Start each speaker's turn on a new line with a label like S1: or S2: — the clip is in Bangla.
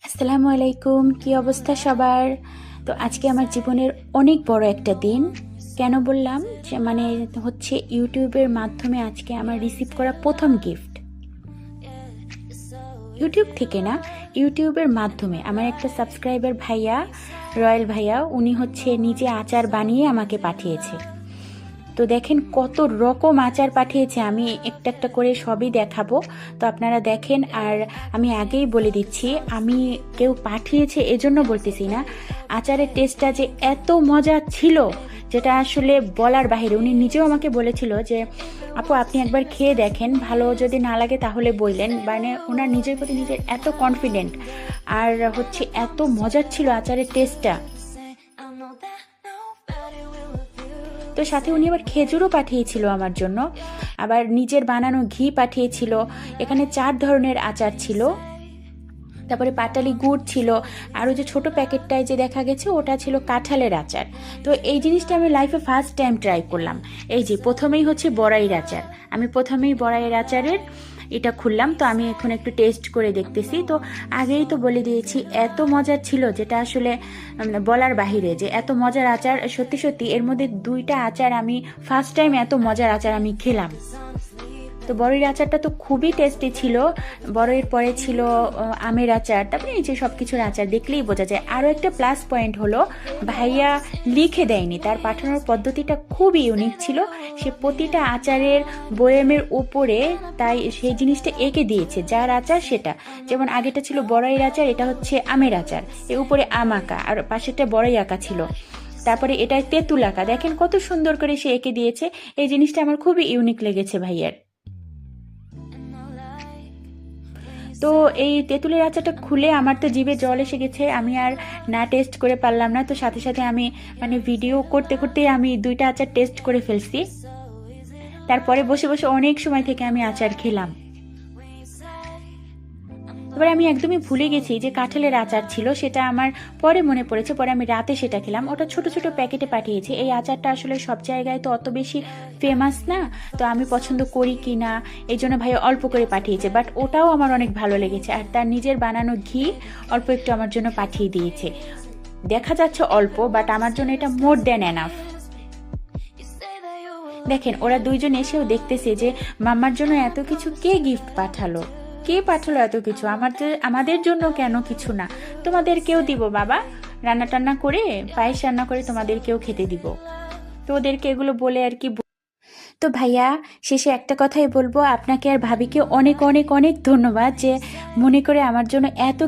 S1: আসসালামু আলাইকুম, কি অবস্থা সবার? তো আজকে আমার জীবনের অনেক বড় একটা দিন। কেন বললাম যে হচ্ছে ইউটিউবের মাধ্যমে আজকে আমার রিসিভ করা প্রথম গিফট। ইউটিউব থেকে না, ইউটিউবের মাধ্যমে আমার একটা সাবস্ক্রাইবার ভাইয়া, রয়্যাল ভাইয়া, উনি হচ্ছে নিজে আচার বানিয়ে আমাকে পাঠিয়েছে। তো দেখেন কত রকম আচার পাঠিয়েছে, আমি একটা একটা করে সবই দেখাবো। তো আপনারা দেখেন। আর আমি আগেই বলে দিচ্ছি, আমি কেউ পাঠিয়েছে এজন্য বলতেছি না, আচারের টেস্টটা যে এত মজা ছিল যেটা আসলে বলার বাহিরে। উনি নিজেও আমাকে বলেছিল যে আপু আপনি একবার খেয়ে দেখেন, ভালো যদি না লাগে তাহলে বললেন। ওনার নিজের প্রতি নিজের এত কনফিডেন্ট, আর হচ্ছে এত মজার ছিল আচারের টেস্টটা। তো সাথে উনি আবার খেজুরও পাঠিয়েছিল আমার জন্য, আবার নিজের বানানো ঘি পাঠিয়েছিল। এখানে 4 ধরনের আচার ছিল, তারপরে পাটালি গুড় ছিল, আর ওই যে ছোট প্যাকেটটায় যে দেখা গেছে ওটা ছিল কাঁঠালের আচার। তো এই জিনিসটা আমি লাইফে ফার্স্ট টাইম ট্রাই করলাম। এই যে প্রথমেই হচ্ছে বড়াইয়ের আচার, আমি প্রথমেই বড়াইয়ের আচারের এটা খুললাম। তো আমি এখন একটু টেস্ট করে দেখতেছি। তো আগেই তো বলে দিয়েছি এত মজার ছিল যেটা আসলে বলার বাহিরে, যে এত মজার আচার। সত্যি সত্যি এর মধ্যে 2টা আচার আমি ফার্স্ট টাইম এত মজার আচার আমি খেলাম। তো বড়ইয়ের আচারটা তো খুবই টেস্টি ছিল। বড়ইয়ের পরে ছিল আমের আচার, তারপরে এই যে সব কিছুর আচার দেখলেই বোঝা যায়। আরও একটা প্লাস পয়েন্ট হলো, ভাইয়া লিখে দেয়নি, তার পাঠানোর পদ্ধতিটা খুব ইউনিক ছিল। সে প্রতিটা আচারের বয়ামের উপরে তাই সেই জিনিসটা এঁকে দিয়েছে, যার আচার সেটা। যেমন আগেটা ছিল বড়ইয়ের আচার, এটা হচ্ছে আমের আচার, এর উপরে আম আঁকা, আর পাশেরটা বড়ই আঁকা ছিল। তারপরে এটাই তেঁতুল আঁকা, দেখেন কত সুন্দর করে সে এঁকে দিয়েছে। এই জিনিসটা আমার খুবই ইউনিক লেগেছে ভাইয়ার। তো এই তেঁতুলের আচারটা খুলে আমার তো জিভে জল এসে গেছে, আমি আর না টেস্ট করে পারলাম না। তো সাথে সাথে আমি ভিডিও করতে করতে আমি 2টা আচার টেস্ট করে ফেলছি। তারপরে বসে বসে অনেক সময় থেকে আমি আচার খেলাম। এবার আমি একদমই ভুলে গেছি যে কাঁঠালের আচার ছিল, সেটা আমার পরে মনে পড়েছে। পরে আমি রাতে সেটা খেলাম, ওটা ছোট ছোট প্যাকেটে পাঠিয়েছে। এই আচারটা আসলে সব জায়গায় তো অত বেশি ফেমাস না, তো আমি পছন্দ করি কি না এই জন্য ভাই অল্প করে পাঠিয়েছে, বাট ওটাও আমার অনেক ভালো লেগেছে। আর তার নিজের বানানো ঘি অল্প একটু আমার জন্য পাঠিয়ে দিয়েছে। দেখা যাচ্ছে অল্প, বাট আমার জন্য এটা মোর দ্যান এনাফ। দেখেন ওরা 2জন এসেও দেখতেছে যে মাম্মার জন্য এত কিছু কে গিফট পাঠালো, কে পাঠালো এত কিছু, আমাদের জন্য কেন কিছু না, তোমাদেরকেও দিব বাবা, রান্না টান্না করে, পায়েস রান্না করে তোমাদেরকেও খেতে দিব। তো ওদেরকে এগুলো বলে আর কি। তো ভাইয়া, শেষে একটা কথাই বলবো, আপনাকে আর ভাবিকে অনেক অনেক অনেক ধন্যবাদ যে মনে করে আমার জন্য এত